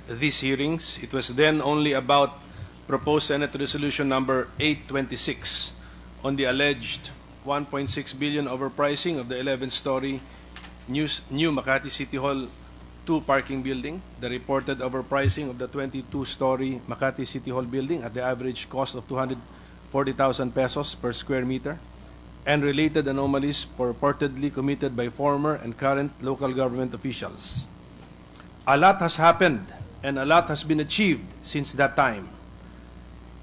these hearings. It was then only about proposed Senate Resolution number 826 on the alleged 1.6 billion overpricing of the 11-story new Makati City Hall 2 parking building, the reported overpricing of the 22-story Makati City Hall building at the average cost of 240,000 pesos per square meter, and related anomalies purportedly committed by former and current local government officials. A lot has happened and a lot has been achieved since that time.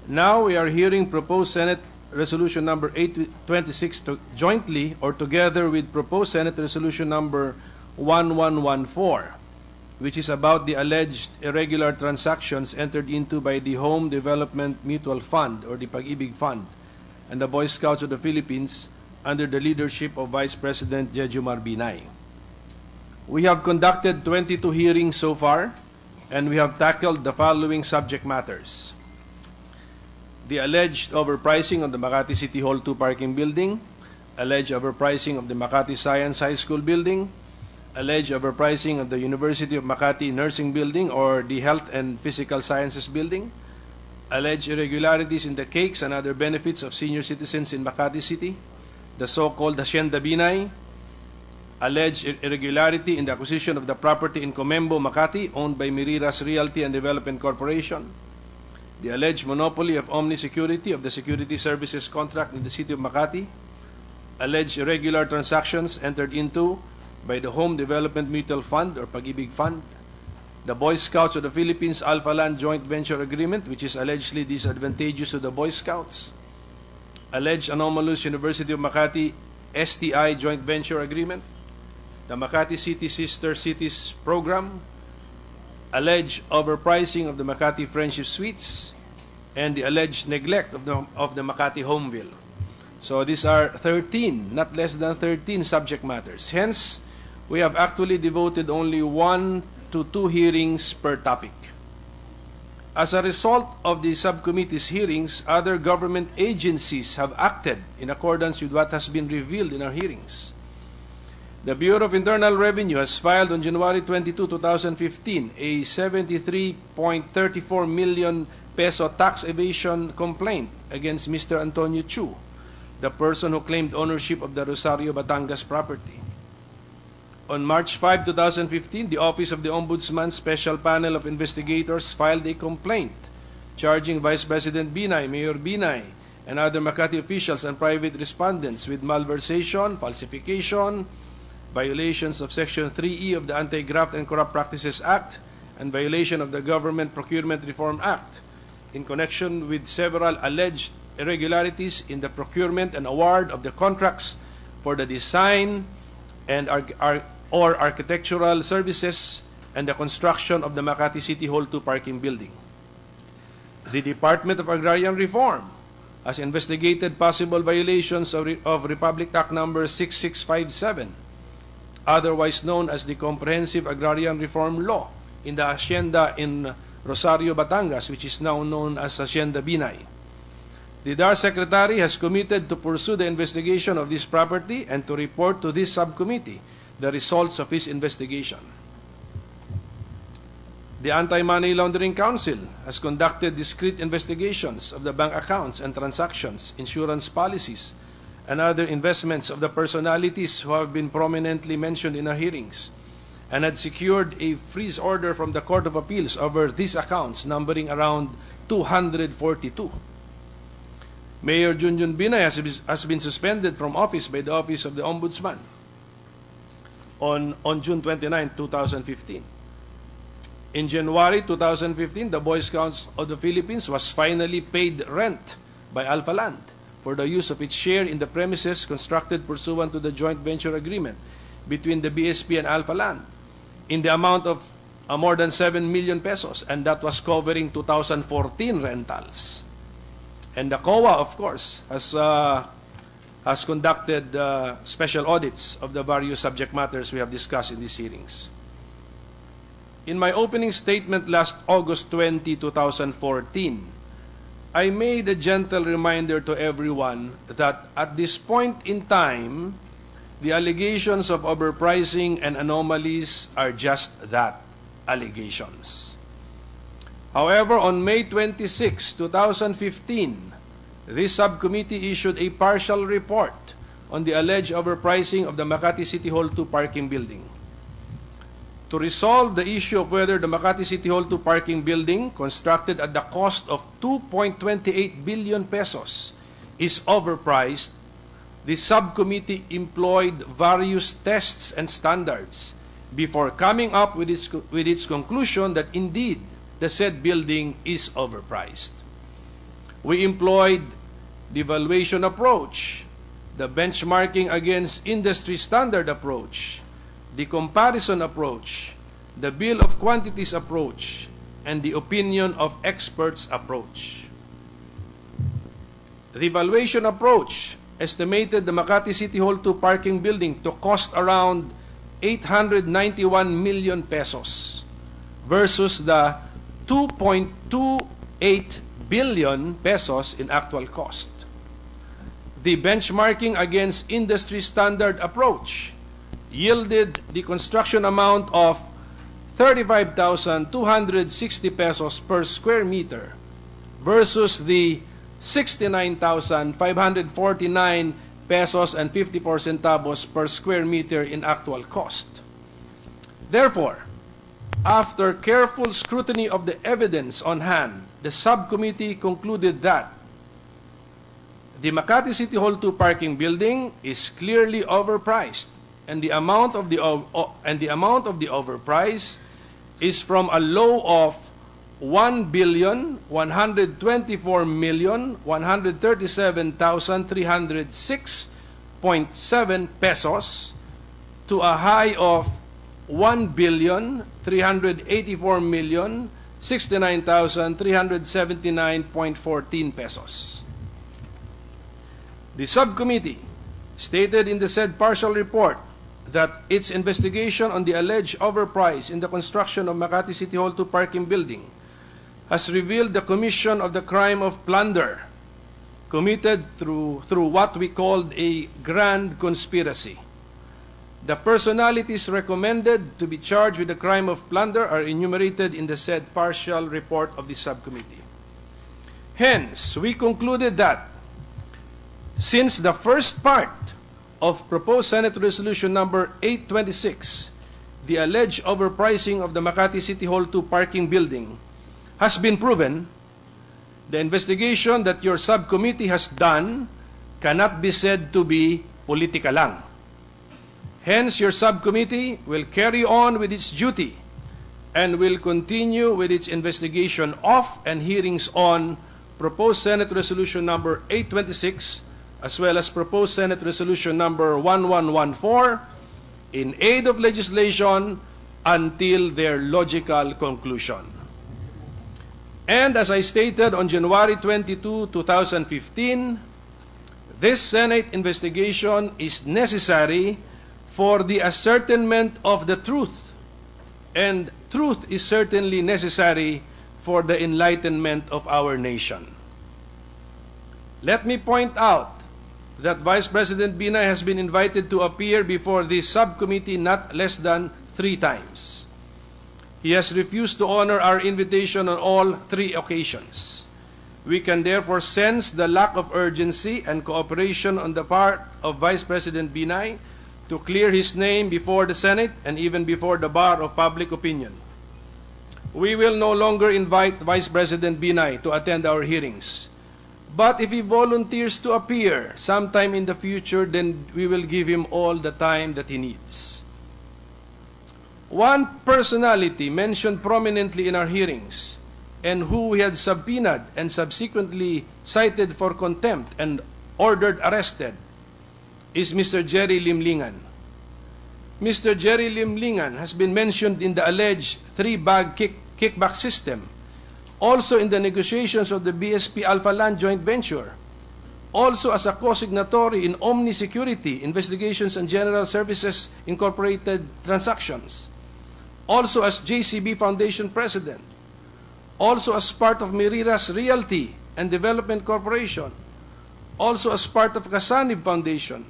Now we are hearing proposed Senate Resolution number 826 jointly or together with proposed Senate Resolution number 1114, which is about the alleged irregular transactions entered into by the Home Development Mutual Fund or the Pag-ibig Fund and the Boy Scouts of the Philippines under the leadership of Vice President Jejomar Binay. We have conducted 22 hearings so far, and we have tackled the following subject matters: the alleged overpricing of the Makati City Hall 2 parking building, alleged overpricing of the Makati Science High School building, alleged overpricing of the University of Makati Nursing Building or the Health and Physical Sciences Building, alleged irregularities in the cakes and other benefits of senior citizens in Makati City, the so-called Hacienda Binay, alleged irregularity in the acquisition of the property in Comembo, Makati, owned by Miriras Realty and Development Corporation, the alleged monopoly of Omni Security of the security services contract in the city of Makati, alleged irregular transactions entered into by the Home Development Mutual Fund or Pag-ibig Fund, the Boy Scouts of the Philippines Alpha Land Joint Venture Agreement, which is allegedly disadvantageous to the Boy Scouts, alleged anomalous University of Makati STI Joint Venture Agreement, the Makati City Sister Cities Program, alleged overpricing of the Makati Friendship Suites, and the alleged neglect of the Makati Homeville. So these are 13, not less than 13 subject matters. Hence, we have actually devoted only 1 to 2 hearings per topic. As a result of the subcommittee's hearings, other government agencies have acted in accordance with what has been revealed in our hearings. The Bureau of Internal Revenue has filed on January 22, 2015, a 73.34 million peso tax evasion complaint against Mr. Antonio Chu, the person who claimed ownership of the Rosario, Batangas property. On March 5, 2015, the Office of the Ombudsman Special Panel of Investigators filed a complaint charging Vice President Binay, Mayor Binay, and other Makati officials and private respondents with malversation, falsification, violations of Section 3E of the Anti-Graft and Corrupt Practices Act, and violation of the Government Procurement Reform Act in connection with several alleged irregularities in the procurement and award of the contracts for the design and or architectural services and the construction of the Makati City Hall 2 parking building. The Department of Agrarian Reform has investigated possible violations of Republic Act number 6657, otherwise known as the Comprehensive Agrarian Reform Law, in the hacienda in Rosario, Batangas, which is now known as Hacienda Binay. The DAR Secretary has committed to pursue the investigation of this property and to report to this subcommittee the results of his investigation. The Anti-Money Laundering Council has conducted discrete investigations of the bank accounts and transactions, insurance policies, and other investments of the personalities who have been prominently mentioned in our hearings, and had secured a freeze order from the Court of Appeals over these accounts, numbering around 242. Mayor Junjun Binay has been suspended from office by the Office of the Ombudsman on June 29, 2015. In January 2015, the Boy Scouts of the Philippines was finally paid rent by Alpha Land for the use of its share in the premises constructed pursuant to the joint venture agreement between the BSP and Alpha Land in the amount of more than 7 million pesos, and that was covering 2014 rentals. And the COA, of course, has conducted special audits of the various subject matters we have discussed in these hearings. In my opening statement last August 20, 2014, I made a gentle reminder to everyone that at this point in time, the allegations of overpricing and anomalies are just that, allegations. However, on May 26, 2015, this subcommittee issued a partial report on the alleged overpricing of the Makati City Hall 2 parking building. To resolve the issue of whether the Makati City Hall 2 parking building, constructed at the cost of 2.28 billion pesos, is overpriced, the subcommittee employed various tests and standards before coming up with its conclusion that indeed the said building is overpriced. We employed the valuation approach, the benchmarking against industry standard approach, the comparison approach, the bill of quantities approach, and the opinion of experts approach. The valuation approach estimated the Makati City Hall 2 parking building to cost around 891 million pesos versus the 2.28 billion pesos in actual cost. The benchmarking against industry standard approach yielded the construction amount of 35,260 pesos per square meter versus the 69,549 pesos and 54 centavos per square meter in actual cost. Therefore, after careful scrutiny of the evidence on hand, the subcommittee concluded that the Makati City Hall 2 parking building is clearly overpriced, and the amount of the overprice is from a low of 1,124,137,306.7 pesos to a high of 1,384,069,379.14 pesos. The subcommittee stated in the said partial report that its investigation on the alleged overprice in the construction of Makati City Hall 2 parking building has revealed the commission of the crime of plunder committed through what we called a grand conspiracy. The personalities recommended to be charged with the crime of plunder are enumerated in the said partial report of the subcommittee. Hence, we concluded that since the first part of proposed Senate Resolution number 826, the alleged overpricing of the Makati City Hall 2 parking building has been proven, the investigation that your subcommittee has done cannot be said to be politika lang. Hence, your subcommittee will carry on with its duty and will continue with its investigation of and hearings on proposed Senate Resolution number 826 as well as proposed Senate Resolution number 1114 in aid of legislation until their logical conclusion. And as I stated on January 22, 2015, this Senate investigation is necessary for the ascertainment of the truth, and truth is certainly necessary for the enlightenment of our nation. Let me point out that Vice President Binay has been invited to appear before this subcommittee not less than 3 times. He has refused to honor our invitation on all 3 occasions. We can therefore sense the lack of urgency and cooperation on the part of Vice President Binay to clear his name before the Senate and even before the bar of public opinion. We will no longer invite Vice President Binay to attend our hearings. But if he volunteers to appear sometime in the future, then we will give him all the time that he needs. One personality mentioned prominently in our hearings and who we had subpoenaed and subsequently cited for contempt and ordered arrested is Mr. Jerry Limlingan. Mr. Jerry Limlingan has been mentioned in the alleged 3-bag kickback system, also in the negotiations of the BSP Alpha Land joint venture, also as a co-signatory in Omni Security Investigations and General Services Incorporated transactions, also as JCB Foundation President, also as part of Merira's Realty and Development Corporation, also as part of Kasanib Foundation,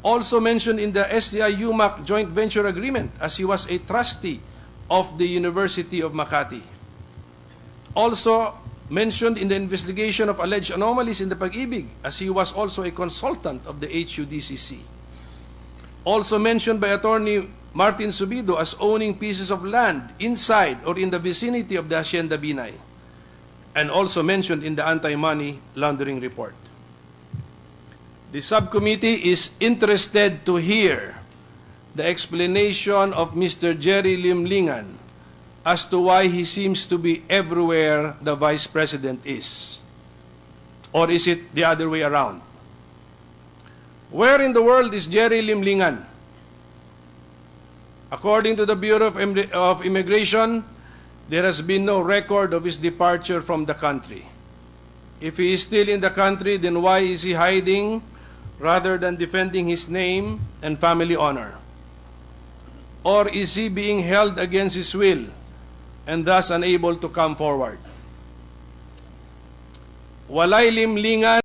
also mentioned in the SDI-UMAC joint venture agreement as he was a trustee of the University of Makati. also mentioned in the investigation of alleged anomalies in the Pag-ibig, as he was also a consultant of the HUDCC. Also mentioned by Attorney Martin Subido as owning pieces of land inside or in the vicinity of the Hacienda Binay, and also mentioned in the anti-money laundering report. The subcommittee is interested to hear the explanation of Mr. Jerry Limlingan as to why he seems to be everywhere the Vice President is. Or is it the other way around? Where in the world is Jerry Limlingan? According to the Bureau of Immigration, there has been no record of his departure from the country. If he is still in the country, then why is he hiding rather than defending his name and family honor? Or is he being held against his will and thus unable to come forward? Walay limlingan